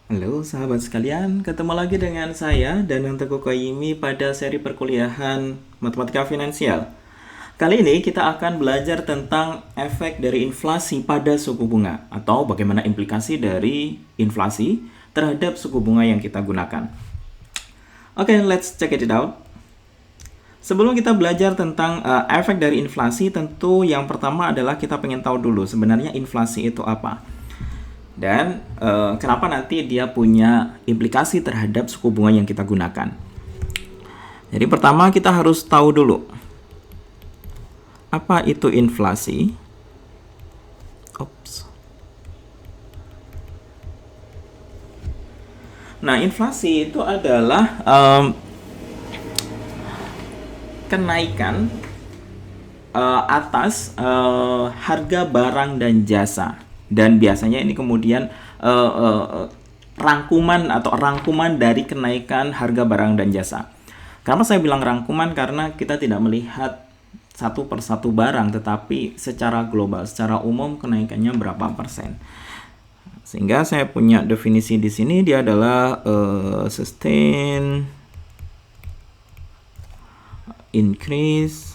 Halo sahabat sekalian, ketemu lagi dengan saya Danang Teguh Koyimi pada seri perkuliahan Matematika Finansial. Kali ini kita akan belajar tentang efek dari inflasi pada suku bunga atau bagaimana implikasi dari inflasi terhadap suku bunga yang kita gunakan. Oke, let's check it out. Sebelum kita belajar tentang efek dari inflasi, tentu yang pertama adalah kita pengen tahu dulu sebenarnya inflasi itu apa. Dan kenapa nanti dia punya implikasi terhadap suku bunga yang kita gunakan. Jadi pertama kita harus tahu dulu apa itu inflasi. Ops. Nah, inflasi itu adalah kenaikan atas harga barang dan jasa, dan biasanya ini kemudian rangkuman dari kenaikan harga barang dan jasa. Kenapa saya bilang rangkuman? Karena kita tidak melihat satu persatu barang, tetapi secara global, secara umum kenaikannya berapa persen. Sehingga saya punya definisi di sini, dia adalah sustain increase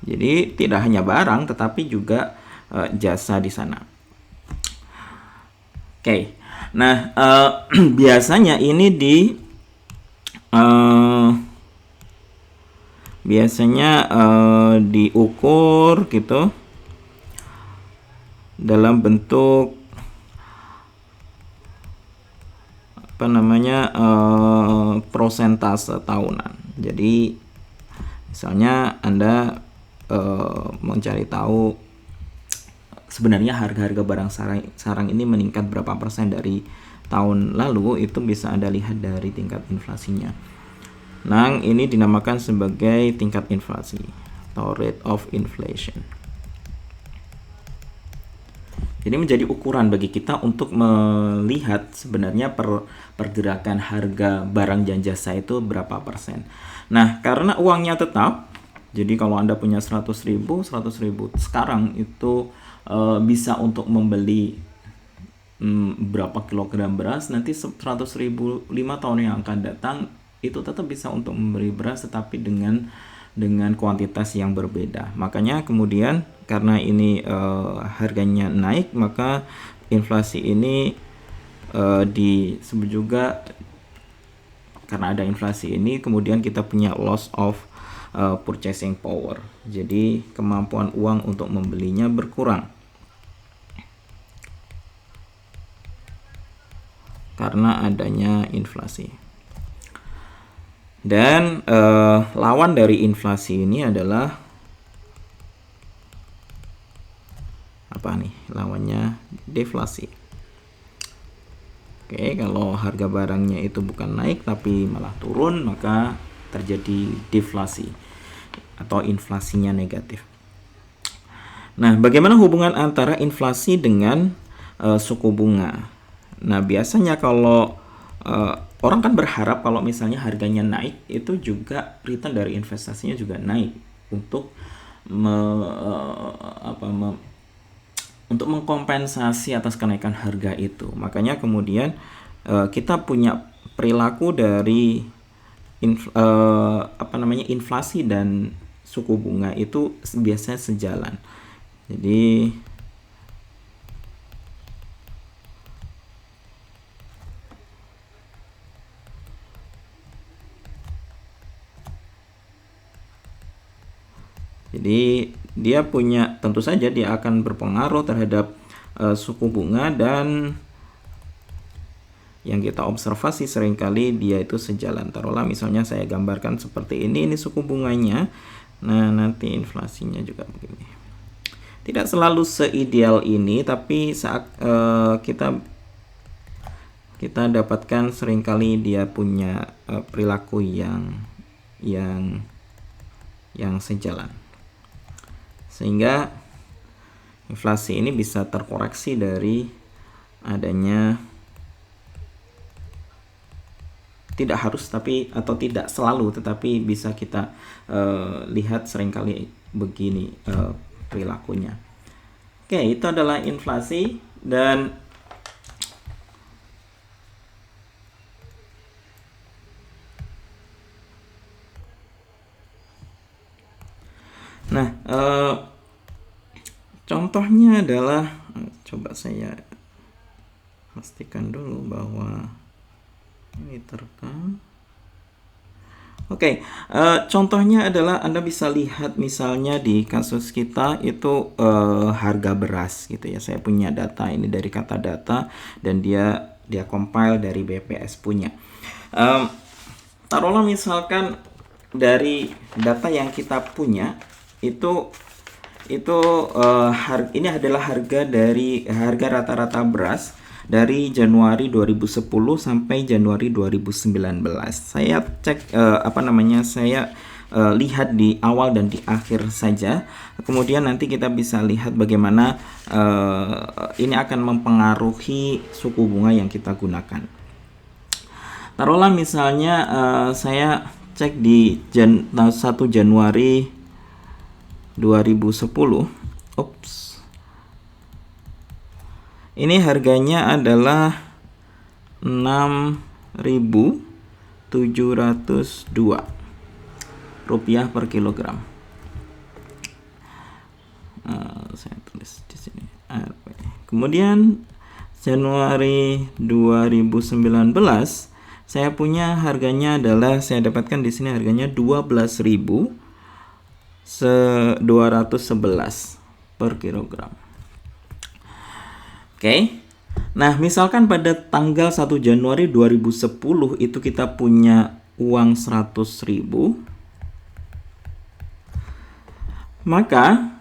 Jadi tidak hanya barang tetapi juga jasa di sana. Oke. Nah, biasanya ini diukur gitu dalam bentuk prosentase tahunan. Jadi misalnya Anda mencari tahu sebenarnya harga-harga barang sarang ini meningkat berapa persen dari tahun lalu, itu bisa Anda lihat dari tingkat inflasinya. Nah, ini dinamakan sebagai tingkat inflasi atau rate of inflation. Jadi menjadi ukuran bagi kita untuk melihat sebenarnya pergerakan harga barang dan jasa itu berapa persen. Nah, karena uangnya tetap, jadi kalau Anda punya 100.000 sekarang itu bisa untuk membeli berapa kilogram beras. Nanti 100.000 5 tahun yang akan datang itu tetap bisa untuk membeli beras, tetapi dengan kuantitas yang berbeda. Makanya kemudian karena ini harganya naik, maka inflasi ini disebut juga, karena ada inflasi ini kemudian kita punya loss of purchasing power. Jadi kemampuan uang untuk membelinya berkurang karena adanya inflasi. Dan lawan dari inflasi ini adalah apa nih? Lawannya deflasi. Oke, kalau harga barangnya itu bukan naik tapi malah turun, maka terjadi deflasi atau inflasinya negatif. Nah, bagaimana hubungan antara inflasi dengan suku bunga? Nah, biasanya kalau orang kan berharap kalau misalnya harganya naik, itu juga return dari investasinya juga naik untuk untuk mengkompensasi atas kenaikan harga itu. Makanya kemudian kita punya perilaku dari inflasi dan suku bunga itu biasanya sejalan. Jadi dia punya, tentu saja dia akan berpengaruh terhadap suku bunga, dan yang kita observasi seringkali dia itu sejalan. Taruhlah misalnya saya gambarkan seperti ini suku bunganya. Nah, nanti inflasinya juga begini. Tidak selalu seideal ini, tapi saat kita dapatkan seringkali dia punya perilaku yang sejalan. Sehingga inflasi ini bisa terkoreksi dari adanya, tidak harus atau tidak selalu, tetapi bisa kita lihat seringkali begini perilakunya. Oke, itu adalah inflasi. Dan nah, contohnya adalah, coba saya pastikan dulu bahwa ini terekam. Oke, contohnya adalah Anda bisa lihat misalnya di kasus kita itu harga beras gitu ya. Saya punya data ini dari Kata Data dan dia compile dari BPS punya. Taruhlah misalkan dari data yang kita punya itu ini adalah harga rata-rata beras dari Januari 2010 sampai Januari 2019. Saya cek saya lihat di awal dan di akhir saja. Kemudian nanti kita bisa lihat bagaimana ini akan mempengaruhi suku bunga yang kita gunakan. Taruhlah misalnya saya cek di 1 Januari 2010. Ini harganya adalah 6.702 rupiah per kilogram. Saya tulis di sini. Kemudian Januari 2019 saya punya harganya adalah, saya dapatkan di sini harganya 12.211 per kilogram. Oke. Nah, misalkan pada tanggal 1 Januari 2010 itu kita punya uang 100.000. Maka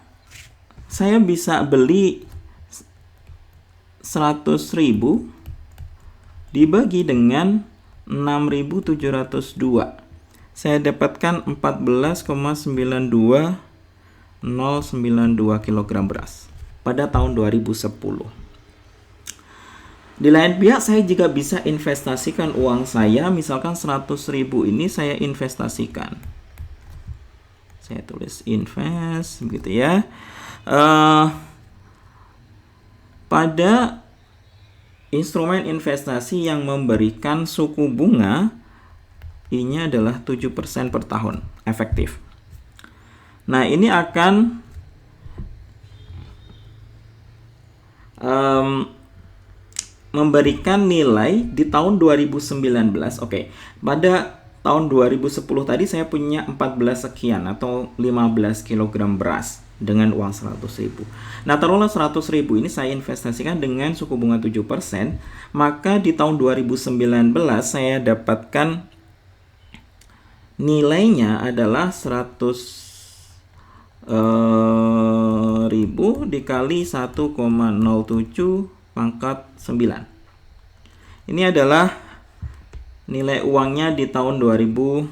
saya bisa beli 100.000 dibagi dengan 6.702. Saya dapatkan 14,92092 kg beras pada tahun 2010. Di lain pihak, saya juga bisa investasikan uang saya, misalkan 100.000 ini saya investasikan. Saya tulis invest, begitu ya. Pada instrumen investasi yang memberikan suku bunga ini adalah 7% per tahun efektif. Nah, ini akan memberikan nilai di tahun 2019. Oke, pada tahun 2010 tadi saya punya 14 sekian atau 15 kg beras dengan uang 100.000. Nah, taruhlah 100.000 ini saya investasikan dengan suku bunga 7%, maka di tahun 2019 saya dapatkan nilainya adalah 100.000 dikali 1,07 pangkat 9. Ini adalah nilai uangnya di tahun 2019.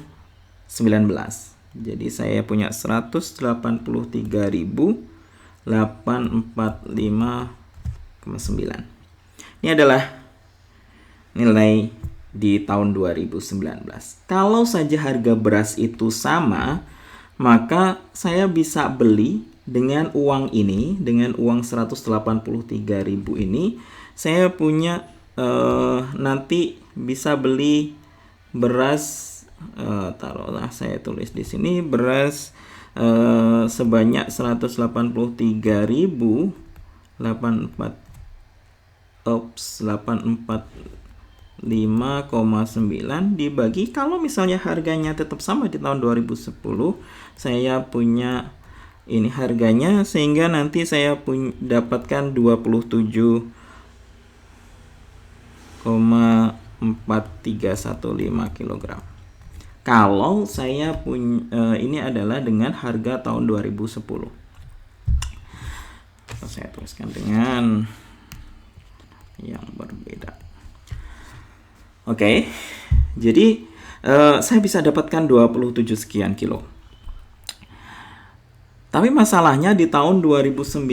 Jadi saya punya 183.845,9. Ini adalah nilai di tahun 2019. Kalau saja harga beras itu sama, maka saya bisa beli dengan uang ini, dengan uang 183.000 ini, saya punya nanti bisa beli beras, taruhlah saya tulis di sini beras sebanyak 845,9 dibagi, kalau misalnya harganya tetap sama di tahun 2010, saya punya ini harganya, sehingga nanti saya dapatkan 27,4315 kg. Kalau saya punya ini adalah dengan harga tahun 2010. Saya tuliskan dengan yang berbeda. Oke. Jadi saya bisa dapatkan 27 sekian kilo. Tapi masalahnya di tahun 2019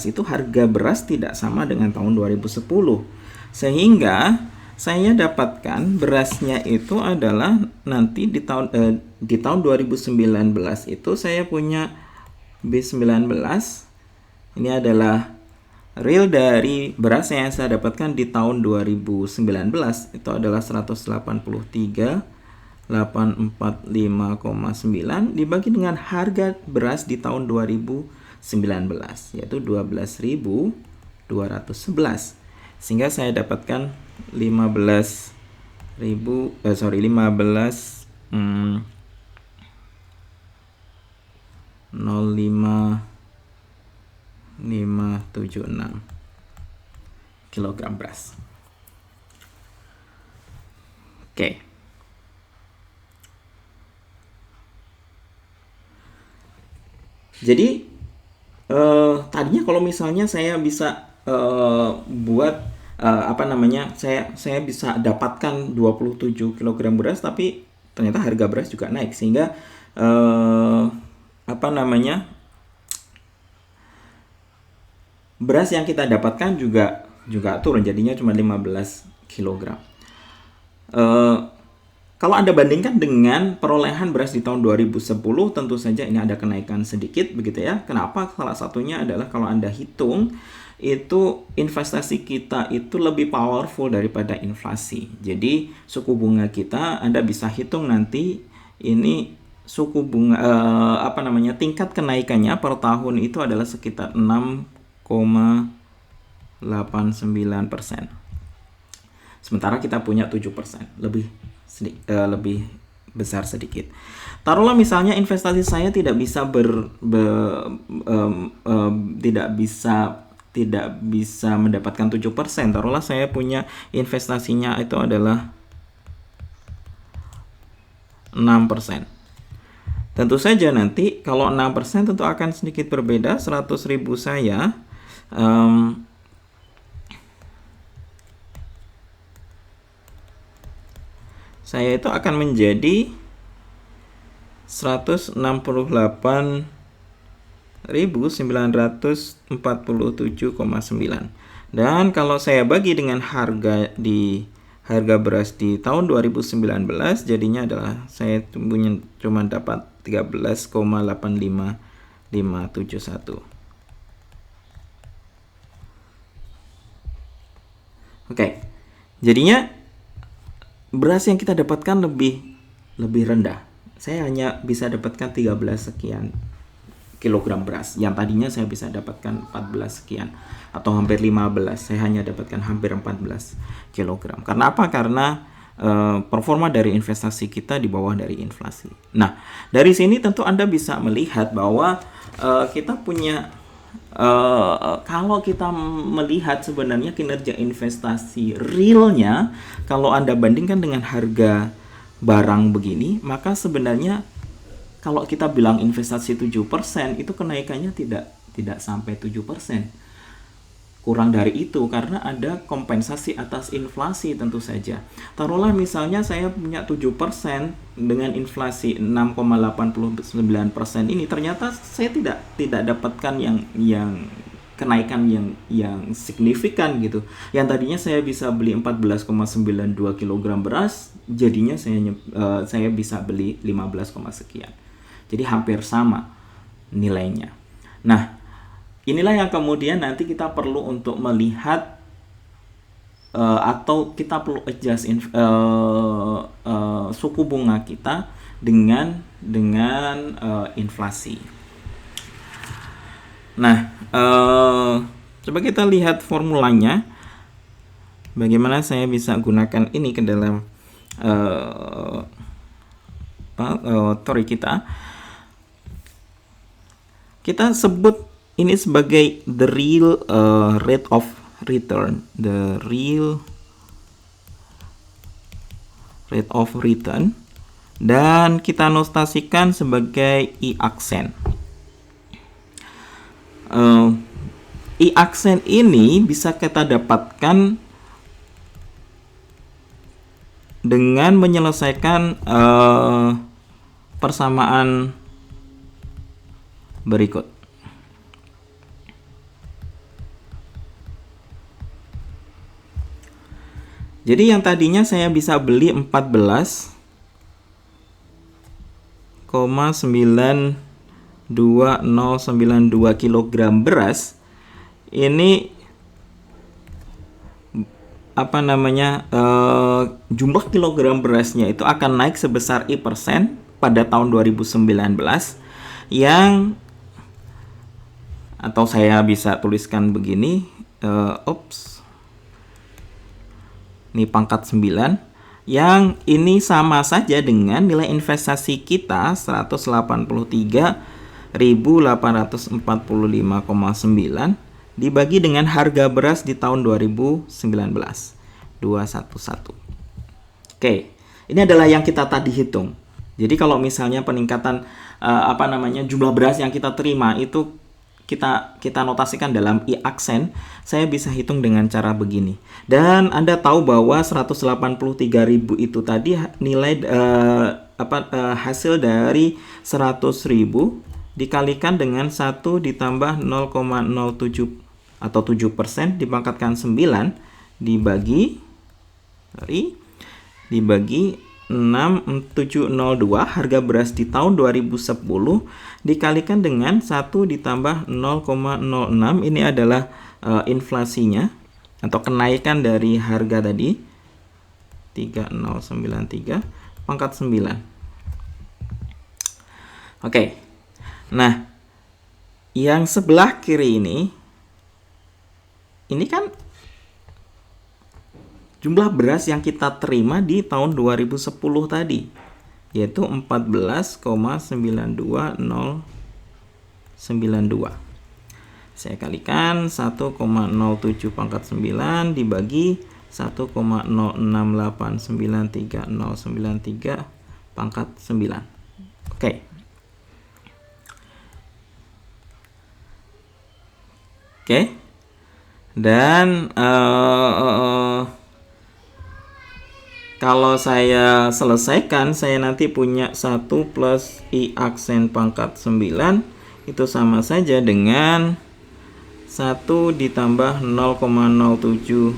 itu harga beras tidak sama dengan tahun 2010. Sehingga saya dapatkan berasnya itu adalah nanti di tahun 2019 itu saya punya B19. Ini adalah real dari beras yang saya dapatkan di tahun 2019 itu adalah 183.845,9 dibagi dengan harga beras di tahun 2019 yaitu 12.211. Sehingga saya dapatkan 05.576 kilogram beras. Oke. Jadi tadinya kalau misalnya saya bisa buat saya bisa dapatkan 27 kg beras, tapi ternyata harga beras juga naik sehingga beras yang kita dapatkan juga turun, jadinya cuma 15 kg. Kalau Anda bandingkan dengan perolehan beras di tahun 2010, tentu saja ini ada kenaikan sedikit begitu ya. Kenapa? Salah satunya adalah kalau Anda hitung itu investasi kita itu lebih powerful daripada inflasi. Jadi suku bunga kita Anda bisa hitung nanti ini suku bunga tingkat kenaikannya per tahun itu adalah sekitar 6,89%. Sementara kita punya 7%, lebih besar sedikit. Taruhlah misalnya investasi saya tidak bisa mendapatkan 7%. Taruhlah saya punya investasinya itu adalah 6%. Tentu saja nanti kalau 6% tentu akan sedikit berbeda. 100.000 saya itu akan menjadi 168.947,9. Dan kalau saya bagi dengan harga beras di tahun 2019 jadinya adalah saya cuma dapat 13,85571. Oke. Jadinya beras yang kita dapatkan lebih rendah. Saya hanya bisa dapatkan 13 sekian kilogram beras. Yang tadinya saya bisa dapatkan 14 sekian atau hampir 15. Saya hanya dapatkan hampir 14 kilogram. Karena apa? Karena performa dari investasi kita di bawah dari inflasi. Nah, dari sini tentu Anda bisa melihat bahwa kita punya kalau kita melihat sebenarnya kinerja investasi realnya, kalau Anda bandingkan dengan harga barang begini, maka sebenarnya kalau kita bilang investasi 7%, itu kenaikannya tidak sampai 7%. Kurang dari itu karena ada kompensasi atas inflasi tentu saja. Taruhlah misalnya saya punya 7% dengan inflasi 6,89% ini, ternyata saya tidak dapatkan yang kenaikan yang signifikan gitu. Yang tadinya saya bisa beli 14,92 kg beras, jadinya saya bisa beli 15, sekian. Jadi hampir sama nilainya. Nah, inilah yang kemudian nanti kita perlu untuk melihat atau kita perlu adjust suku bunga kita dengan inflasi. Nah, coba kita lihat formulanya. Bagaimana saya bisa gunakan ini ke dalam teori kita. Kita sebut ini sebagai the real rate of return, the real rate of return, dan kita notasikan sebagai I aksen. I aksen ini bisa kita dapatkan dengan menyelesaikan persamaan berikut. Jadi yang tadinya saya bisa beli 14,92092 kg beras, ini jumlah kilogram berasnya itu akan naik sebesar I% pada tahun 2019 yang, atau saya bisa tuliskan begini, ini pangkat 9, yang ini sama saja dengan nilai investasi kita 183.845,9 dibagi dengan harga beras di tahun 2019 211. Oke, ini adalah yang kita tadi hitung. Jadi kalau misalnya peningkatan jumlah beras yang kita terima itu kita notasikan dalam I-aksen, saya bisa hitung dengan cara begini. Dan Anda tahu bahwa 183.000 itu tadi nilai hasil dari 100.000 dikalikan dengan 1 ditambah 0,07 atau 7% dipangkatkan 9 dibagi 6702 harga beras di tahun 2010 dikalikan dengan 1 ditambah 0,06, ini adalah inflasinya atau kenaikan dari harga tadi 3093 pangkat 9. Oke. Nah, yang sebelah kiri ini kan jumlah beras yang kita terima di tahun 2010 tadi, yaitu 14,92092. Saya kalikan 1,07 pangkat 9 dibagi 1,06893,093 pangkat 9. Oke. Dan kalau saya selesaikan, saya nanti punya 1 plus I-aksen pangkat 9 itu sama saja dengan 1 ditambah 0,07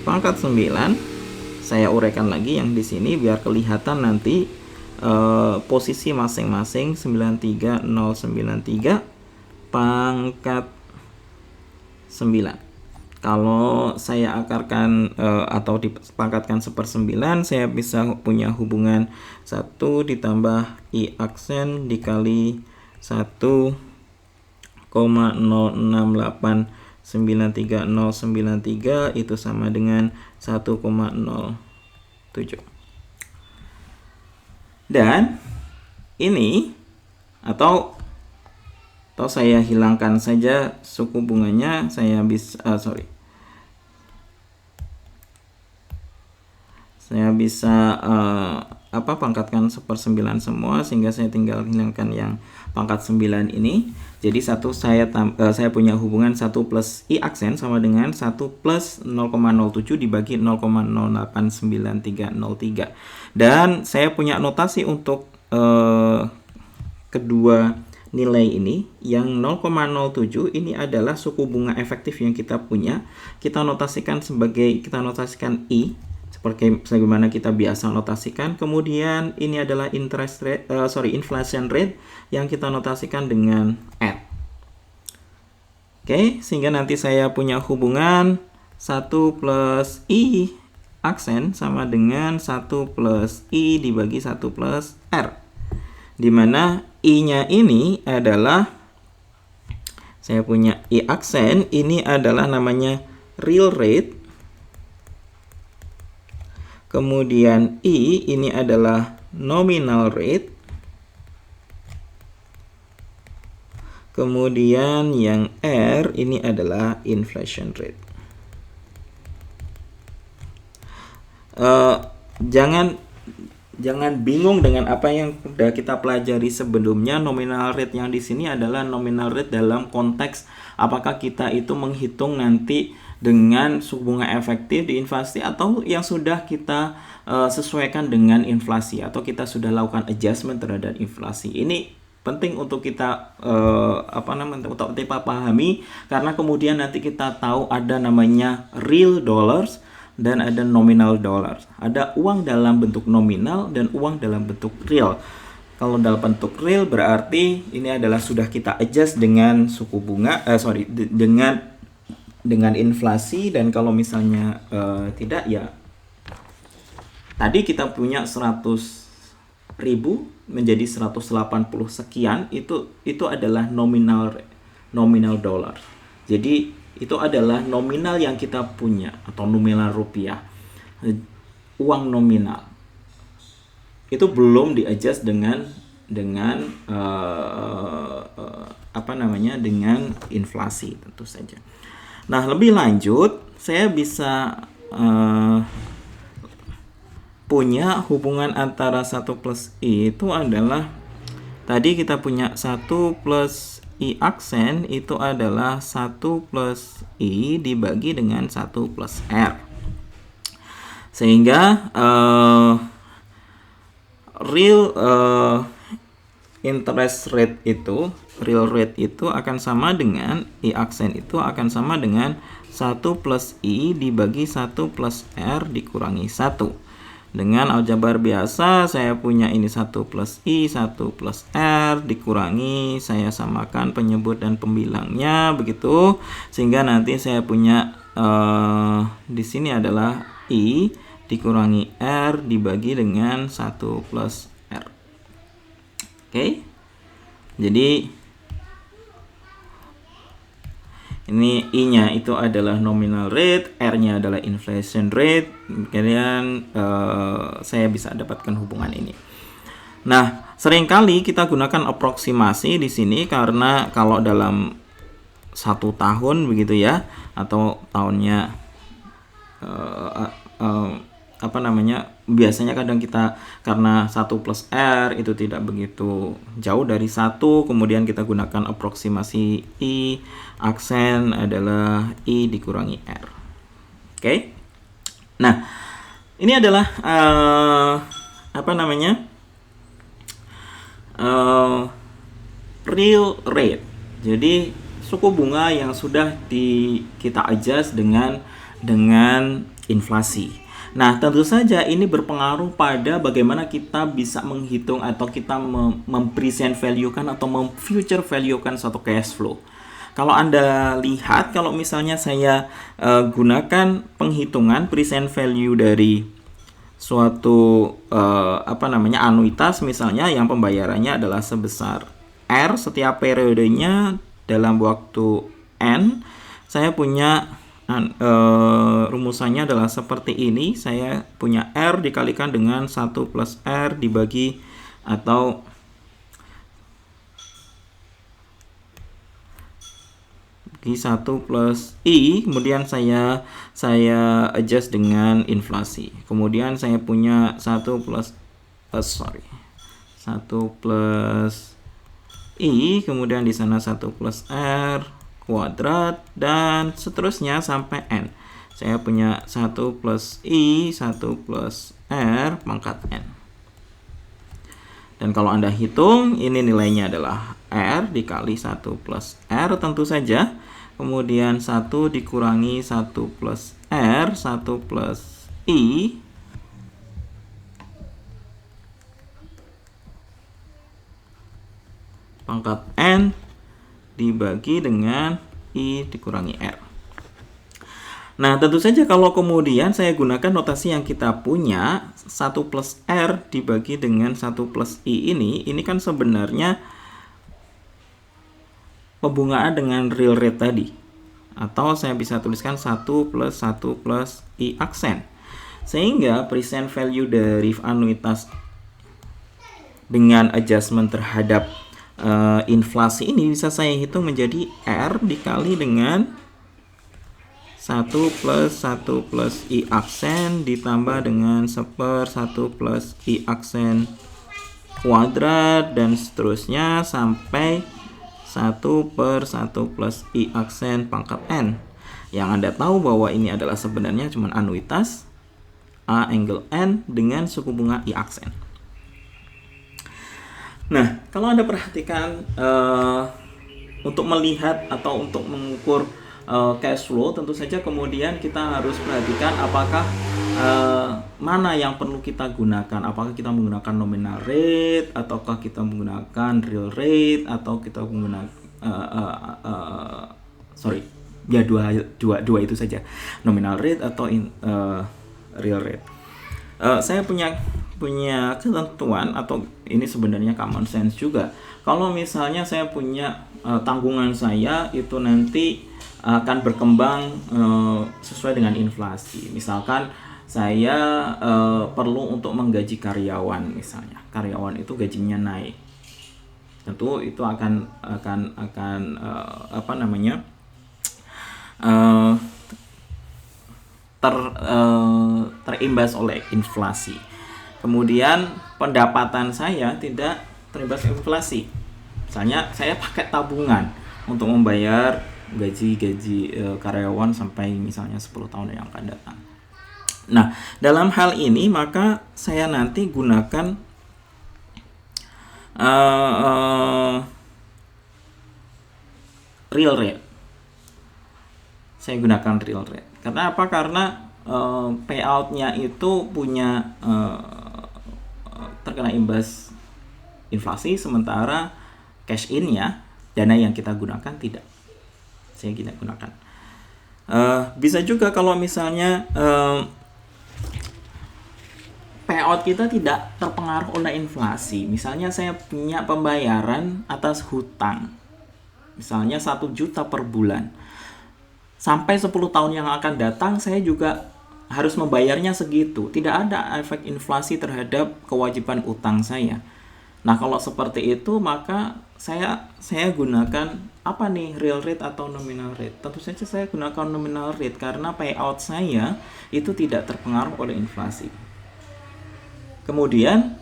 pangkat 9. Saya uraikan lagi yang di sini biar kelihatan nanti posisi masing-masing 93093 pangkat 9. Kalau saya akarkan atau dipangkatkan 1/9, saya bisa punya hubungan 1 ditambah I-aksen dikali 1,06893,093 itu sama dengan 1,07. Dan ini atau saya hilangkan saja suku bunganya, saya bisa pangkatkan 1/9 semua sehingga saya tinggal hilangkan yang pangkat 9 ini. Jadi saya punya hubungan 1 plus I-aksen sama dengan 1 plus 0,07 dibagi 0,089303. Dan saya punya notasi untuk kedua nilai ini, yang 0,07 ini adalah suku bunga efektif yang kita punya. Kita notasikan I sebagaimana kita biasa notasikan. Kemudian ini adalah inflation rate yang kita notasikan dengan R. Oke, sehingga nanti saya punya hubungan 1 plus I aksen sama dengan 1 plus I dibagi 1 plus R, di mana I-nya ini adalah, saya punya I aksen, ini adalah namanya real rate. Kemudian I ini adalah nominal rate. Kemudian yang R ini adalah inflation rate. Jangan bingung dengan apa yang sudah kita pelajari sebelumnya. Nominal rate yang di sini adalah nominal rate dalam konteks apakah kita itu menghitung nanti dengan suku bunga efektif di inflasi atau yang sudah kita sesuaikan dengan inflasi atau kita sudah lakukan adjustment terhadap inflasi. Ini penting untuk kita untuk kita pahami, karena kemudian nanti kita tahu ada namanya real dollars dan ada nominal dollars. Ada uang dalam bentuk nominal dan uang dalam bentuk real. Kalau dalam bentuk real berarti ini adalah sudah kita adjust dengan suku bunga, dengan inflasi, dan kalau misalnya tidak, ya tadi kita punya 100.000 menjadi 180 sekian, itu adalah nominal dollar. Jadi itu adalah nominal yang kita punya, atau nominal rupiah, uang nominal. Itu belum di-adjust dengan dengan inflasi tentu saja. Nah, lebih lanjut saya bisa punya hubungan antara 1 plus I itu adalah, tadi kita punya 1 plus I aksen itu adalah 1 plus I dibagi dengan 1 plus R. Sehingga real interest rate itu, real rate itu akan sama dengan I aksen itu akan sama dengan 1 plus I dibagi 1 plus R dikurangi 1. Dengan aljabar biasa saya punya ini 1 plus I, 1 plus R dikurangi, saya samakan penyebut dan pembilangnya begitu, sehingga nanti saya punya di sini adalah I dikurangi R dibagi dengan 1 plus R. Oke. Jadi ini I-nya itu adalah nominal rate, R-nya adalah inflation rate. Kemudian saya bisa dapatkan hubungan ini. Nah, seringkali kita gunakan aproksimasi di sini karena kalau dalam 1 tahun begitu ya, atau tahunnya biasanya kadang kita karena 1 plus R itu tidak begitu jauh dari 1, kemudian kita gunakan aproksimasi I, aksen adalah I dikurangi R. Oke. Nah, ini adalah real rate. Jadi suku bunga yang sudah kita adjust dengan inflasi. Nah, tentu saja ini berpengaruh pada bagaimana kita bisa menghitung atau kita mempresent value-kan atau future value-kan suatu cash flow. Kalau Anda lihat, kalau misalnya saya gunakan penghitungan present value dari suatu anuitas misalnya yang pembayarannya adalah sebesar R setiap periodenya dalam waktu N, saya punya rumusannya adalah seperti ini. Saya punya R dikalikan dengan 1 plus R dibagi atau di 1 plus I, kemudian saya adjust dengan inflasi. Kemudian saya punya 1 plus I, kemudian di sana 1 plus R kuadrat, dan seterusnya sampai N. Saya punya 1 plus I, 1 plus R pangkat N. Dan kalau Anda hitung, ini nilainya adalah R dikali 1 plus R tentu saja. Kemudian 1 dikurangi 1 plus R, 1 plus I, pangkat N dibagi dengan I dikurangi R. Nah, tentu saja kalau kemudian saya gunakan notasi yang kita punya, 1 plus R dibagi dengan 1 plus I ini kan sebenarnya pembungaan dengan real rate tadi. Atau saya bisa tuliskan 1 plus I aksen. Sehingga present value dari anuitas dengan adjustment terhadap inflasi ini bisa saya hitung menjadi R dikali dengan 1 plus I aksen ditambah dengan 1 plus I aksen kuadrat, dan seterusnya sampai 1 plus I aksen pangkat N. Yang Anda tahu bahwa ini adalah sebenarnya cuma anuitas A angle N dengan suku bunga I aksen. Nah, kalau Anda perhatikan, untuk melihat atau untuk mengukur cash flow, tentu saja kemudian kita harus perhatikan apakah mana yang perlu kita gunakan. Apakah kita menggunakan nominal rate, ataukah kita menggunakan real rate, atau kita menggunakan ya dua itu saja, nominal rate atau real rate. Saya punya ketentuan, atau ini sebenarnya common sense juga. Kalau misalnya saya punya tanggungan saya itu nanti akan berkembang sesuai dengan inflasi. Misalkan saya perlu untuk menggaji karyawan, misalnya karyawan itu gajinya naik, tentu itu akan terimbas oleh inflasi. Kemudian pendapatan saya tidak terimbas inflasi. Misalnya saya pakai tabungan untuk membayar gaji karyawan sampai misalnya 10 tahun yang akan datang. Nah, dalam hal ini maka saya nanti gunakan real rate. Saya gunakan real rate. Karena apa? Karena payout-nya itu punya terkena imbas inflasi, sementara cash in-nya, dana yang kita gunakan tidak. Saya tidak gunakan. Bisa juga kalau misalnya payout kita tidak terpengaruh oleh inflasi. Misalnya saya punya pembayaran atas hutang, misalnya 1 juta per bulan. Sampai 10 tahun yang akan datang saya juga harus membayarnya segitu. Tidak ada efek inflasi terhadap kewajiban utang saya. Nah, kalau seperti itu maka saya gunakan apa nih, real rate atau nominal rate? Tentu saja saya gunakan nominal rate karena payout saya itu tidak terpengaruh oleh inflasi. Kemudian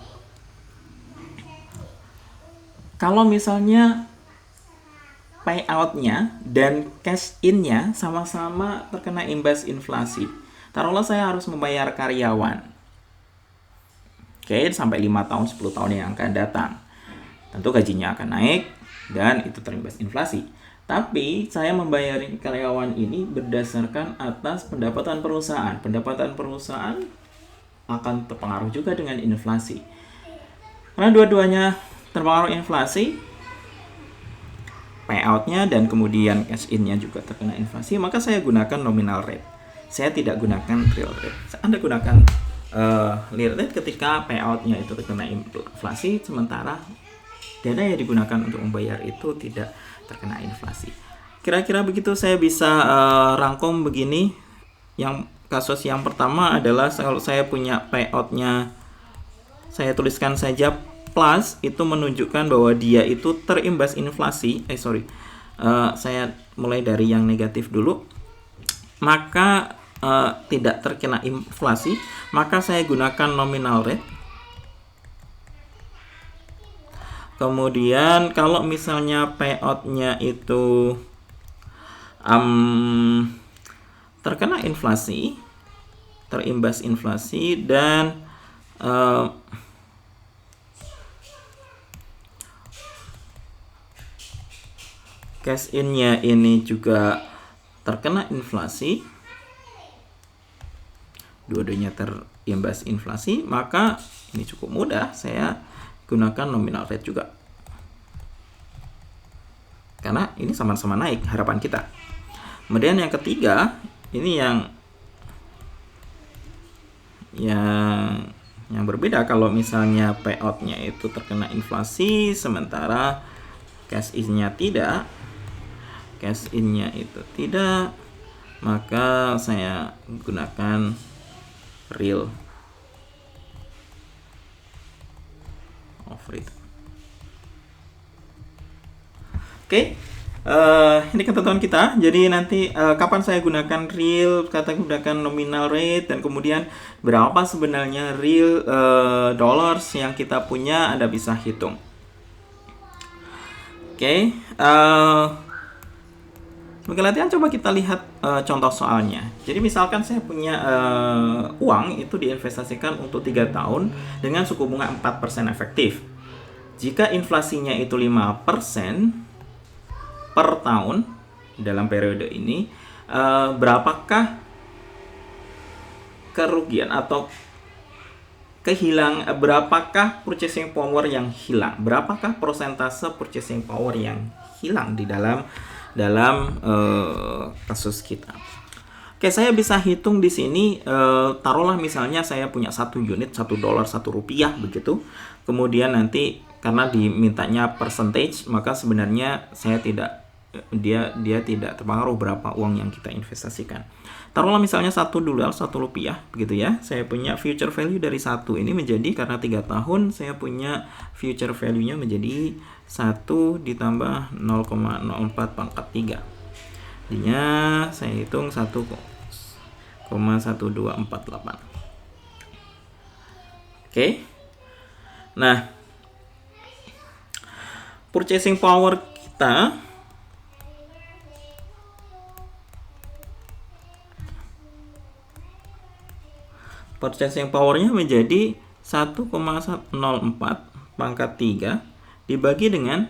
kalau misalnya payout-nya dan cash in-nya sama-sama terkena imbas inflasi. Taruhlah saya harus membayar karyawan. Oke, sampai 5 tahun, 10 tahun yang akan datang. Tentu gajinya akan naik dan itu terimbas inflasi. Tapi saya membayar karyawan ini berdasarkan atas pendapatan perusahaan. Pendapatan perusahaan akan terpengaruh juga dengan inflasi. Karena dua-duanya terpengaruh inflasi, payout-nya dan kemudian cash in-nya juga terkena inflasi, maka saya gunakan nominal rate. Saya tidak gunakan real rate. Anda gunakan real rate ketika payout-nya itu terkena inflasi, sementara dana yang digunakan untuk membayar itu tidak terkena inflasi. Kira-kira begitu saya bisa rangkum begini. Yang kasus yang pertama adalah kalau saya punya payout-nya, saya tuliskan saja plus, itu menunjukkan bahwa dia itu terimbas inflasi. Saya mulai dari yang negatif dulu. Maka tidak terkena inflasi, maka saya gunakan nominal rate. Kemudian kalau misalnya payout-nya itu terkena inflasi, terimbas inflasi, dan cash in-nya ini juga terkena inflasi, dua-duanya terimbas inflasi, maka ini cukup mudah, saya gunakan nominal rate juga. Karena ini sama-sama naik harapan kita. Kemudian yang ketiga, ini yang berbeda. Kalau misalnya payout-nya itu terkena inflasi, sementara cash in-nya tidak, maka saya gunakan real of rate. Oke. Ini ketentuan kita. Jadi nanti kapan saya gunakan real, gunakan nominal rate, dan kemudian berapa sebenarnya real dollars yang kita punya, Anda bisa hitung. Oke. Sebagai latihan, coba kita lihat contoh soalnya. Jadi misalkan saya punya uang itu diinvestasikan untuk 3 tahun dengan suku bunga 4% efektif. Jika inflasinya itu 5% per tahun dalam periode ini, berapakah kerugian atau berapakah purchasing power yang hilang? Berapakah persentase purchasing power yang hilang di dalam kasus kita? Oke, saya bisa hitung di sini. Taruhlah misalnya saya punya 1 unit, $1, Rp1 begitu. Kemudian nanti karena dimintanya percentage, maka sebenarnya dia tidak terpengaruh berapa uang yang kita investasikan. Taruhlah misalnya $1, Rp1 begitu ya. Saya punya future value dari 1 ini menjadi, karena 3 tahun saya punya future value-nya menjadi 1 ditambah 0,04 pangkat 3. Jadinya saya hitung 1,1248. Oke. Nah, purchasing power kita powernya menjadi 1,04 pangkat 3 dibagi dengan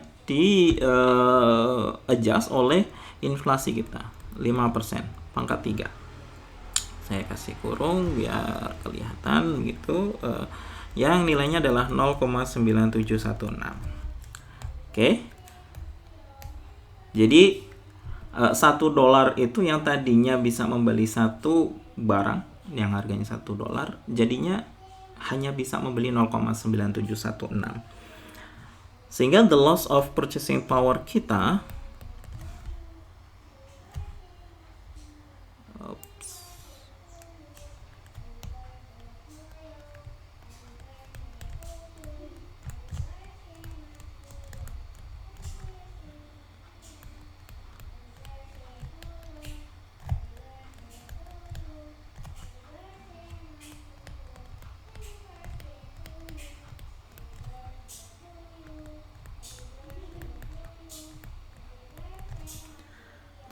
adjust oleh inflasi kita 5% pangkat 3. Saya kasih kurung biar kelihatan gitu, yang nilainya adalah 0,9716. Oke. Jadi $1 itu yang tadinya bisa membeli satu barang yang harganya $1, jadinya hanya bisa membeli 0,9716. Sehingga the loss of purchasing power kita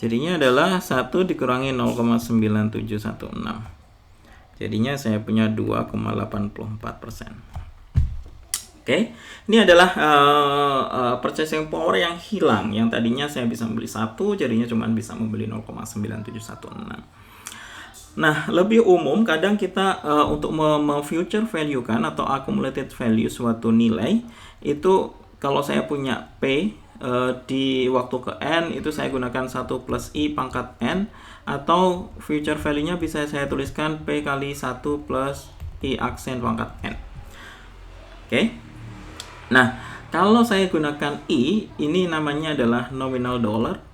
jadinya adalah 1 dikurangi 0,9716. Jadinya saya punya 2,84%. Oke, ini adalah purchasing power yang hilang. Yang tadinya saya bisa membeli 1, jadinya cuma bisa membeli 0,9716. Nah, lebih umum kadang kita untuk future value kan atau accumulated value suatu nilai itu, kalau saya punya P di waktu ke N, itu saya gunakan 1 plus I pangkat N, atau future value-nya bisa saya tuliskan P kali 1 plus I aksen pangkat N. Oke. Nah, kalau saya gunakan I, ini namanya adalah nominal dollar.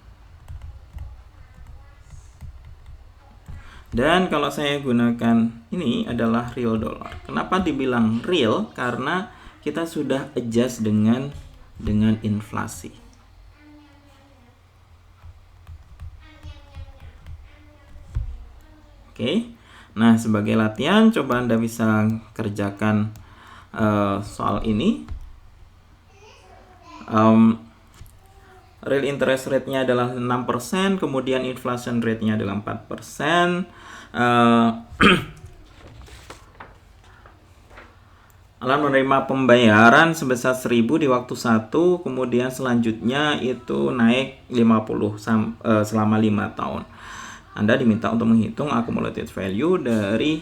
Dan kalau saya gunakan ini adalah real dollar. Kenapa dibilang real? Karena kita sudah adjust dengan inflasi. Oke. Nah, sebagai latihan coba Anda bisa kerjakan soal ini. Real interest rate-nya adalah 6%, kemudian inflation rate-nya adalah 4%. Alan menerima pembayaran sebesar 1.000 di waktu 1, kemudian selanjutnya itu naik 50 selama 5 tahun. Anda diminta untuk menghitung accumulated value dari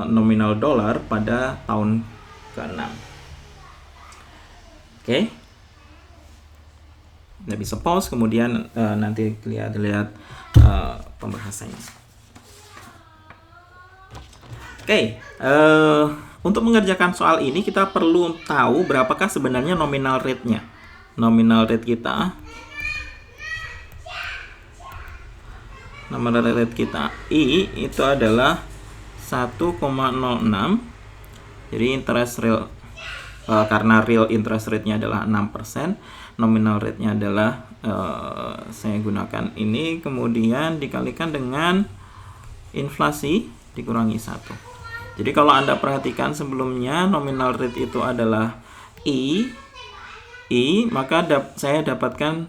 nominal dollar pada tahun ke-6. Oke. Anda bisa pause, kemudian nanti lihat pembahasannya. Oke. Untuk mengerjakan soal ini kita perlu tahu berapakah sebenarnya nominal rate-nya. Nominal rate kita I itu adalah 1,06. Jadi interest real, karena real interest rate-nya adalah 6%, nominal rate-nya adalah saya gunakan ini, kemudian dikalikan dengan inflasi dikurangi 1. Jadi kalau Anda perhatikan sebelumnya nominal rate itu adalah I, maka saya dapatkan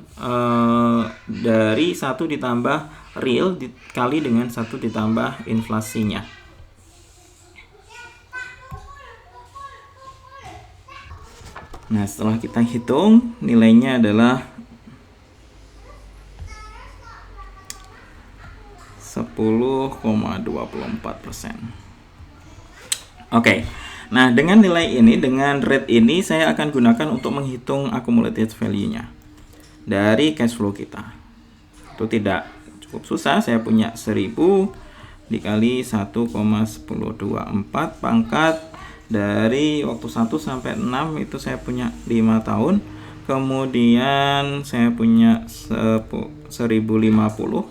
dari 1 ditambah real dikali dengan 1 ditambah inflasinya. Nah, setelah kita hitung, nilainya adalah 10,24%. Oke. Nah, dengan nilai ini, dengan rate ini, saya akan gunakan untuk menghitung accumulated value-nya dari cash flow kita. Itu tidak cukup susah. Saya punya 1000 dikali 1,1024 pangkat dari waktu 1 sampai 6 itu saya punya 5 tahun. Kemudian saya punya 1050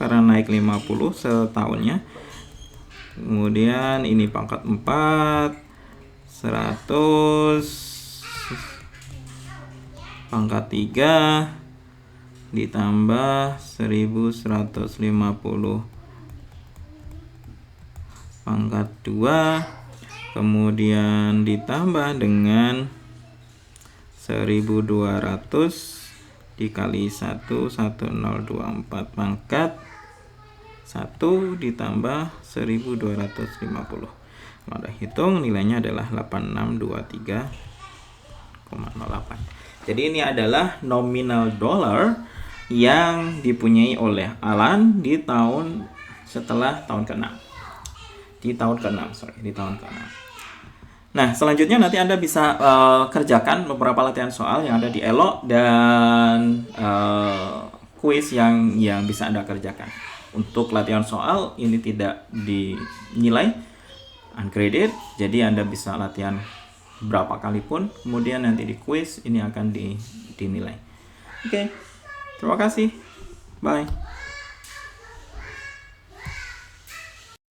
karena naik 50 setahunnya. Kemudian ini pangkat 4, 100 pangkat 3 ditambah 1150 pangkat 2, kemudian ditambah dengan 1200 dikali 1,1024 pangkat 1 ditambah 1250. Kalau Anda hitung, nilainya adalah 8623,08. Jadi ini adalah nominal dollar yang dipunyai oleh Alan di tahun setelah tahun ke-6. Di tahun ke-6. Nah, selanjutnya nanti Anda bisa kerjakan beberapa latihan soal yang ada di Elo dan kuis yang bisa Anda kerjakan. Untuk latihan soal ini tidak dinilai uncredited, jadi Anda bisa latihan berapa kali pun, kemudian nanti di kuis ini akan dinilai. Oke. Terima kasih. Bye.